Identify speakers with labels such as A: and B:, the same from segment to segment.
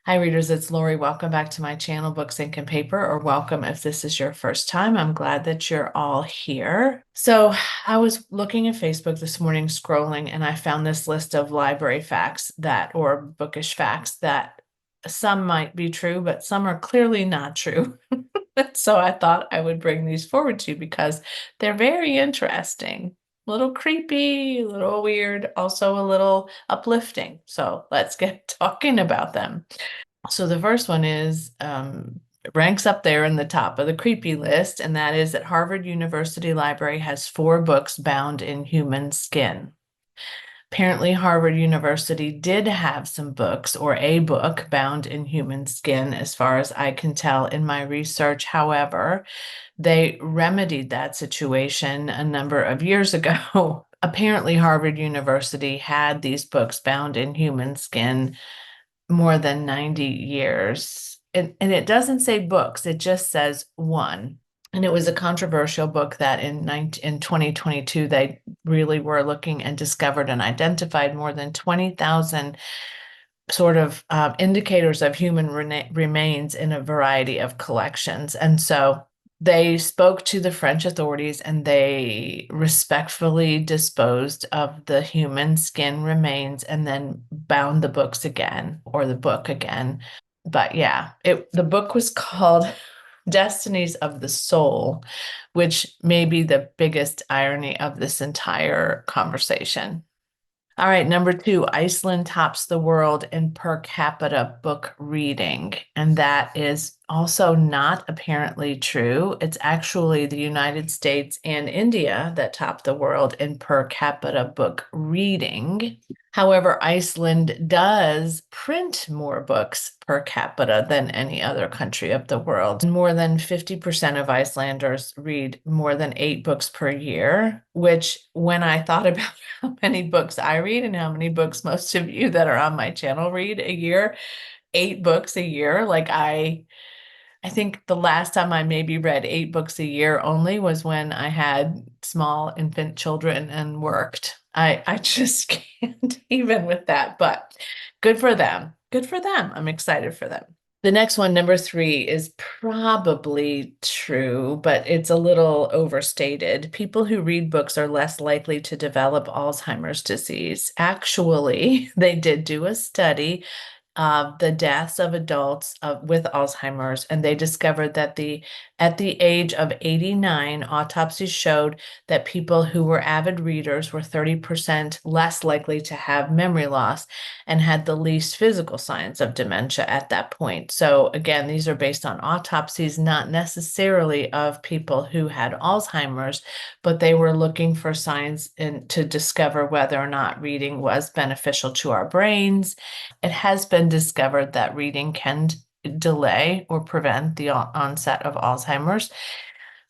A: Hi readers, it's Lori. Welcome back to my channel, Books, Ink, and Paper, or welcome if this is your first time. I'm glad that you're all here. So I was looking at Facebook this morning, scrolling, and I found this list of library facts or bookish facts that some might be true, but some are clearly not true. So I thought I would bring these forward to you because they're very interesting. A little creepy, a little weird, also a little uplifting. So let's get talking about them. So the first one is ranks up there in the top of the creepy list, and that is that Harvard University Library has 4 books bound in human skin. Apparently, Harvard University did have some books or a book bound in human skin, as far as I can tell in my research. However, they remedied that situation a number of years ago. Apparently, Harvard University had these books bound in human skin more than 90 years. And it doesn't say books, it just says one. And it was a controversial book that in 2022, they really were looking and discovered and identified more than 20,000 sort of indicators of human remains in a variety of collections. And so they spoke to the French authorities and they respectfully disposed of the human skin remains and then bound the books again, or the book again. But yeah, the book was called Destinies of the Soul, which may be the biggest irony of this entire conversation. All right, number 2, Iceland tops the world in per capita book reading. And that is also not apparently true. It's actually the United States and India that top the world in per capita book reading. However, Iceland does print more books per capita than any other country of the world. More than 50% of Icelanders read more than 8 books per year, which, when I thought about how many books I read and how many books most of you that are on my channel read a year, 8 books a year, like I think the last time I maybe read 8 books a year only was when I had small infant children and worked. I just can't even with that, but good for them. Good for them. I'm excited for them. The next one, number 3, is probably true, but it's a little overstated. People who read books are less likely to develop Alzheimer's disease. Actually, they did do a study of the deaths of adults with Alzheimer's, and they discovered that at the age of 89, autopsies showed that people who were avid readers were 30% less likely to have memory loss and had the least physical signs of dementia at that point. So again, these are based on autopsies, not necessarily of people who had Alzheimer's, but they were looking for signs to discover whether or not reading was beneficial to our brains. It has been discovered that reading can delay or prevent the onset of Alzheimer's.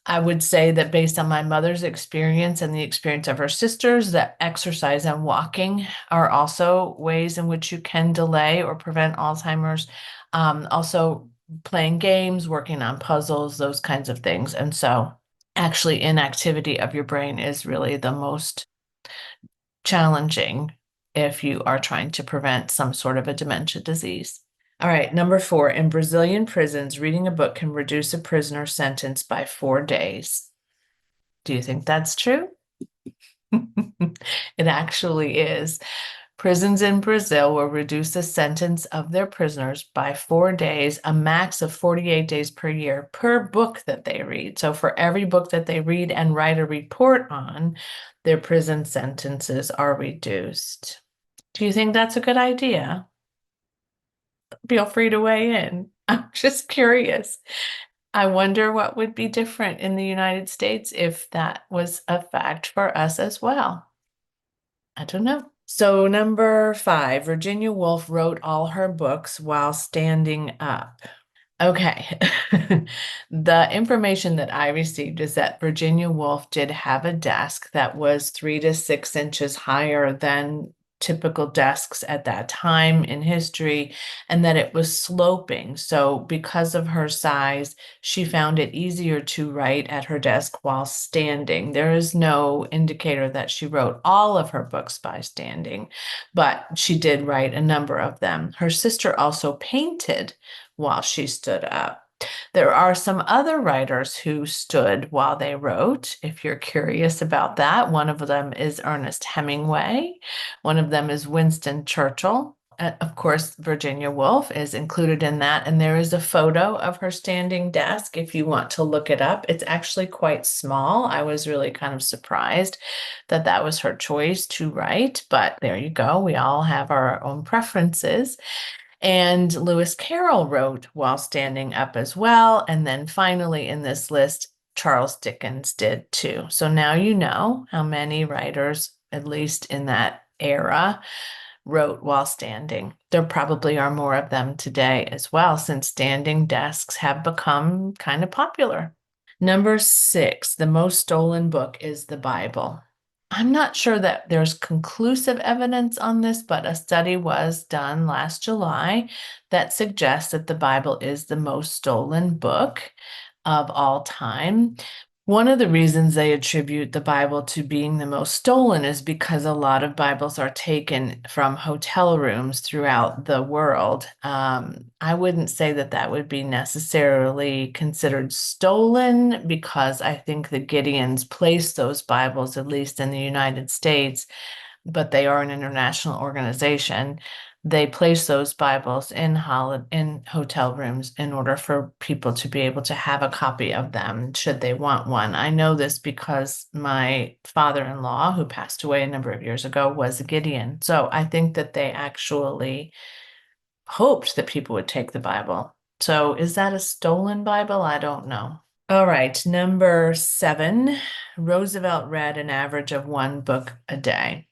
A: I would say that based on my mother's experience and the experience of her sisters, that exercise and walking are also ways in which you can delay or prevent Alzheimer's. Also playing games, working on puzzles, those kinds of things. And so actually inactivity of your brain is really the most challenging if you are trying to prevent some sort of a dementia disease. All right, number 4, in Brazilian prisons, reading a book can reduce a prisoner's sentence by 4 days. Do you think that's true? It actually is. Prisons in Brazil will reduce the sentence of their prisoners by 4 days, a max of 48 days per year per book that they read. So for every book that they read and write a report on, their prison sentences are reduced. Do you think that's a good idea? Feel free to weigh in. I'm just curious. I wonder what would be different in the United States if that was a fact for us as well. I don't know. So number 5, Virginia Woolf wrote all her books while standing up. Okay. The information that I received is that Virginia Woolf did have a desk that was 3 to 6 inches higher than typical desks at that time in history, and that it was sloping. So because of her size, she found it easier to write at her desk while standing. There is no indicator that she wrote all of her books by standing, but she did write a number of them. Her sister also painted while she stood up. There are some other writers who stood while they wrote, if you're curious about that. One of them is Ernest Hemingway. One of them is Winston Churchill. Of course, Virginia Woolf is included in that. And there is a photo of her standing desk if you want to look it up. It's actually quite small. I was really kind of surprised that that was her choice to write, but there you go. We all have our own preferences. And Lewis Carroll wrote while standing up as well. And then finally in this list, Charles Dickens did too. So now you know how many writers, at least in that era, wrote while standing. There probably are more of them today as well, since standing desks have become kind of popular. Number 6, the most stolen book is the Bible. I'm not sure that there's conclusive evidence on this, but a study was done last July that suggests that the Bible is the most stolen book of all time. One of the reasons they attribute the Bible to being the most stolen is because a lot of Bibles are taken from hotel rooms throughout the world. I wouldn't say that that would be necessarily considered stolen, because I think the Gideons placed those Bibles, at least in the United States, but they are an international organization. They place those Bibles in hotel rooms in order for people to be able to have a copy of them should they want one. I know this because my father-in-law, who passed away a number of years ago, was a Gideon. So I think that they actually hoped that people would take the Bible. So is that a stolen Bible? I don't know. All right, number 7, Roosevelt read an average of one book a day.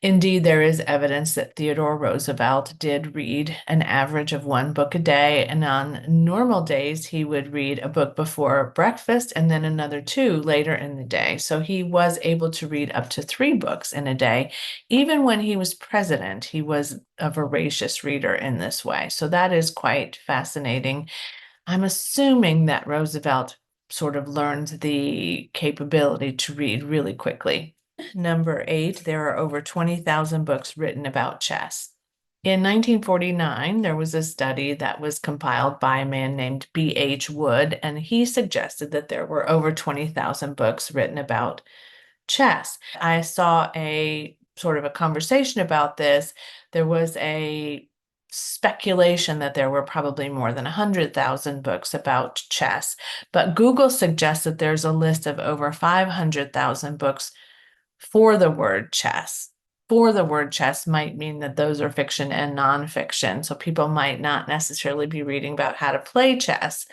A: Indeed, there is evidence that Theodore Roosevelt did read an average of one book a day, and on normal days, he would read a book before breakfast and then another 2 later in the day. So he was able to read up to 3 books in a day. Even when he was president, he was a voracious reader in this way. So that is quite fascinating. I'm assuming that Roosevelt sort of learned the capability to read really quickly. Number 8, there are over 20,000 books written about chess. In 1949, there was a study that was compiled by a man named B.H. Wood, and he suggested that there were over 20,000 books written about chess. I saw a sort of a conversation about this. There was a speculation that there were probably more than 100,000 books about chess, but Google suggests that there's a list of over 500,000 books for the word chess. For the word chess might mean that those are fiction and nonfiction. So people might not necessarily be reading about how to play chess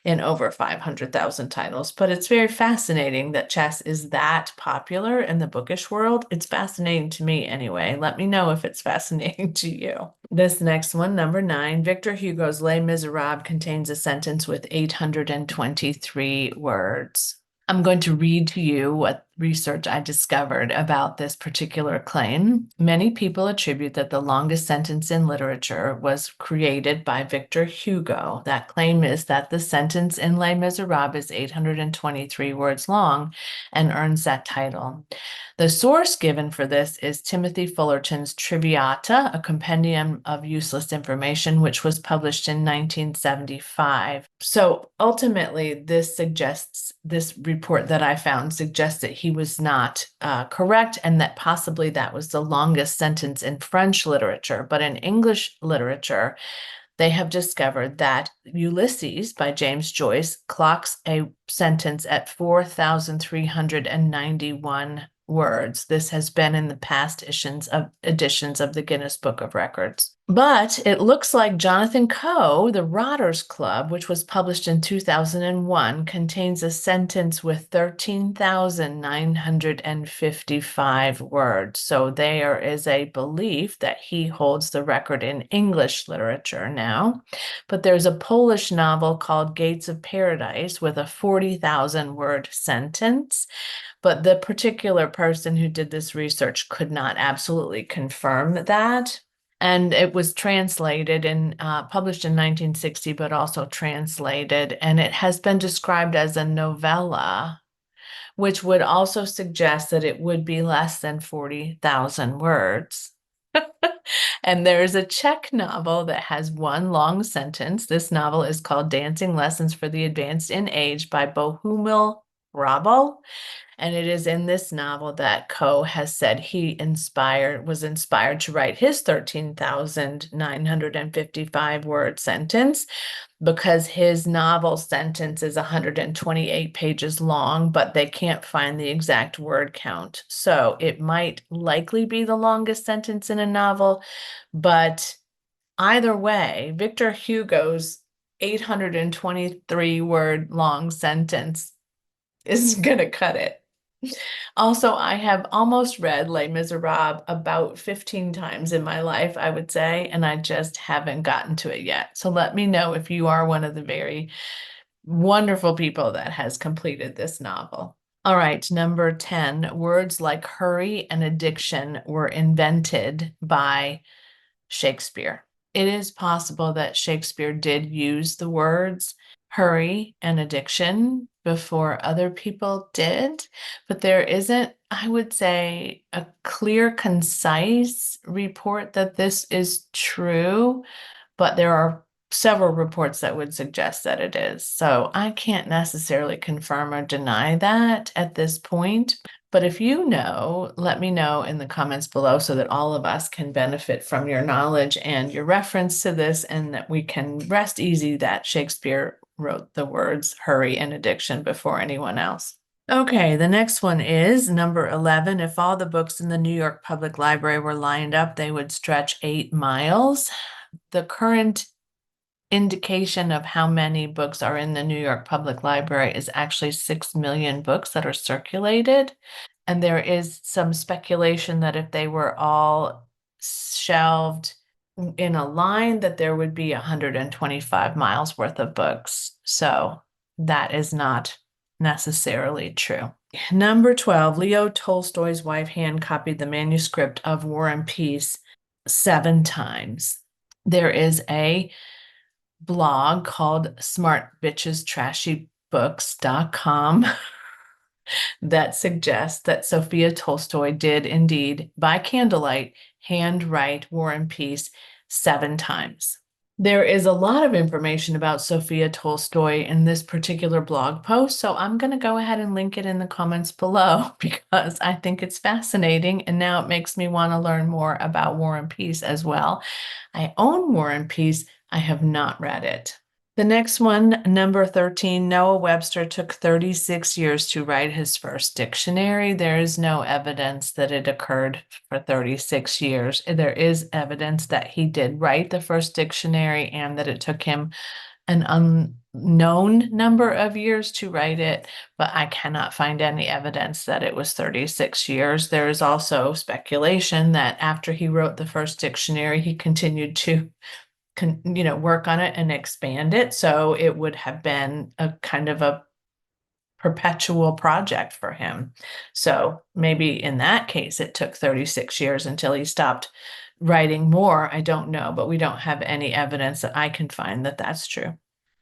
A: in over 500,000 titles, but it's very fascinating that chess is that popular in the bookish world. It's fascinating to me anyway. Let me know if it's fascinating to you. This next one, number 9, Victor Hugo's Les Miserables contains a sentence with 823 words. I'm going to read to you what research I discovered about this particular claim. Many people attribute that the longest sentence in literature was created by Victor Hugo. That claim is that the sentence in Les Miserables is 823 words long and earns that title. The source given for this is Timothy Fullerton's Triviata, a compendium of useless information, which was published in 1975. So ultimately, this report that I found suggests that he was not correct, and that possibly that was the longest sentence in French literature. But in English literature, they have discovered that Ulysses by James Joyce clocks a sentence at 4,391 words. This has been in the past editions of the Guinness Book of Records. But it looks like Jonathan Coe, The Rotters Club, which was published in 2001, contains a sentence with 13,955 words. So there is a belief that he holds the record in English literature now. But there's a Polish novel called Gates of Paradise with a 40,000 word sentence. but the particular person who did this research could not absolutely confirm that. And it was translated and published in 1960, but also translated. And it has been described as a novella, which would also suggest that it would be less than 40,000 words. And there's a Czech novel that has one long sentence. This novel is called Dancing Lessons for the Advanced in Age by Bohumil Hrabal. And it is in this novel that Coe has said he was inspired to write his 13,955 word sentence, because his novel sentence is 128 pages long, but they can't find the exact word count. So it might likely be the longest sentence in a novel, but either way, Victor Hugo's 823 word long sentence is going to cut it. Also, I have almost read Les Miserables about 15 times in my life, I would say, and I just haven't gotten to it yet. So let me know if you are one of the very wonderful people that has completed this novel. All right, number 10, words like hurry and addiction were invented by Shakespeare. It is possible that Shakespeare did use the words hurry and addiction before other people did, but there isn't, I would say, a clear, concise report that this is true, but there are several reports that would suggest that it is. So I can't necessarily confirm or deny that at this point. But if you know, let me know in the comments below so that all of us can benefit from your knowledge and your reference to this, and that we can rest easy that Shakespeare wrote the words hurry and addiction before anyone else. Okay, the next one is number 11. If all the books in the New York Public Library were lined up, they would stretch 8 miles. The current indication of how many books are in the New York Public Library is actually 6 million books that are circulated. And there is some speculation that if they were all shelved in a line, that there would be 125 miles worth of books. So that is not necessarily true. Number 12, Leo Tolstoy's wife hand copied the manuscript of War and Peace 7 times. There is a blog called smartbitchestrashybooks.com that suggests that Sophia Tolstoy did indeed, by candlelight, handwrite War and Peace 7 times. There is a lot of information about Sophia Tolstoy in this particular blog post, so I'm going to go ahead and link it in the comments below because I think it's fascinating, and now it makes me want to learn more about War and Peace as well. I own War and Peace. I have not read it. The next one, number 13, Noah Webster took 36 years to write his first dictionary. There is no evidence that it occurred for 36 years. There is evidence that he did write the first dictionary and that it took him an unknown number of years to write it, but I cannot find any evidence that it was 36 years. There is also speculation that after he wrote the first dictionary, he continued to work on it and expand it. So it would have been a kind of a perpetual project for him. So maybe in that case, it took 36 years until he stopped writing more. I don't know, but we don't have any evidence that I can find that that's true.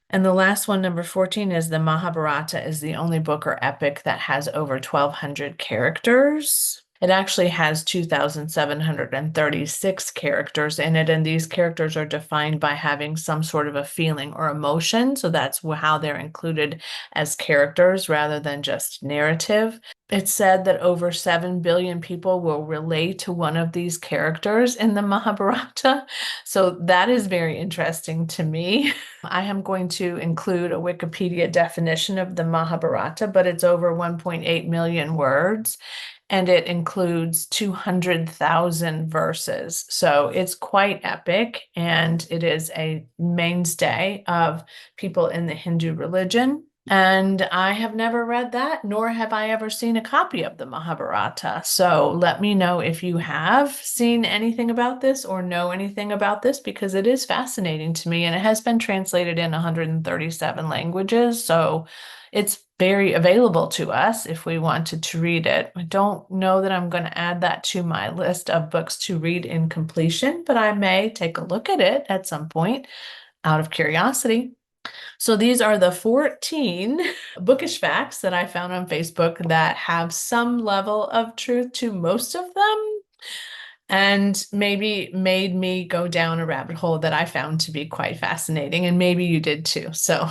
A: And the last one, number 14, is the Mahabharata is the only book or epic that has over 1,200 characters. It actually has 2,736 characters in it, and these characters are defined by having some sort of a feeling or emotion. So that's how they're included as characters rather than just narrative. It's said that over 7 billion people will relate to one of these characters in the Mahabharata. So that is very interesting to me. I am going to include a Wikipedia definition of the Mahabharata, but it's over 1.8 million words. And it includes 200,000 verses. So it's quite epic, and it is a mainstay of people in the Hindu religion. And I have never read that, nor have I ever seen a copy of the Mahabharata. So let me know if you have seen anything about this or know anything about this, because it is fascinating to me, and it has been translated in 137 languages. So it's very available to us if we wanted to read it. I don't know that I'm going to add that to my list of books to read in completion, but I may take a look at it at some point out of curiosity. So these are the 14 bookish facts that I found on Facebook that have some level of truth to most of them, and maybe made me go down a rabbit hole that I found to be quite fascinating. And maybe you did too. So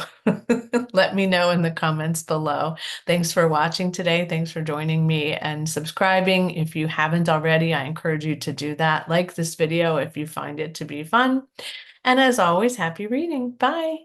A: let me know in the comments below. Thanks for watching today. Thanks for joining me and subscribing. If you haven't already, I encourage you to do that. Like this video if you find it to be fun. And as always, happy reading. Bye.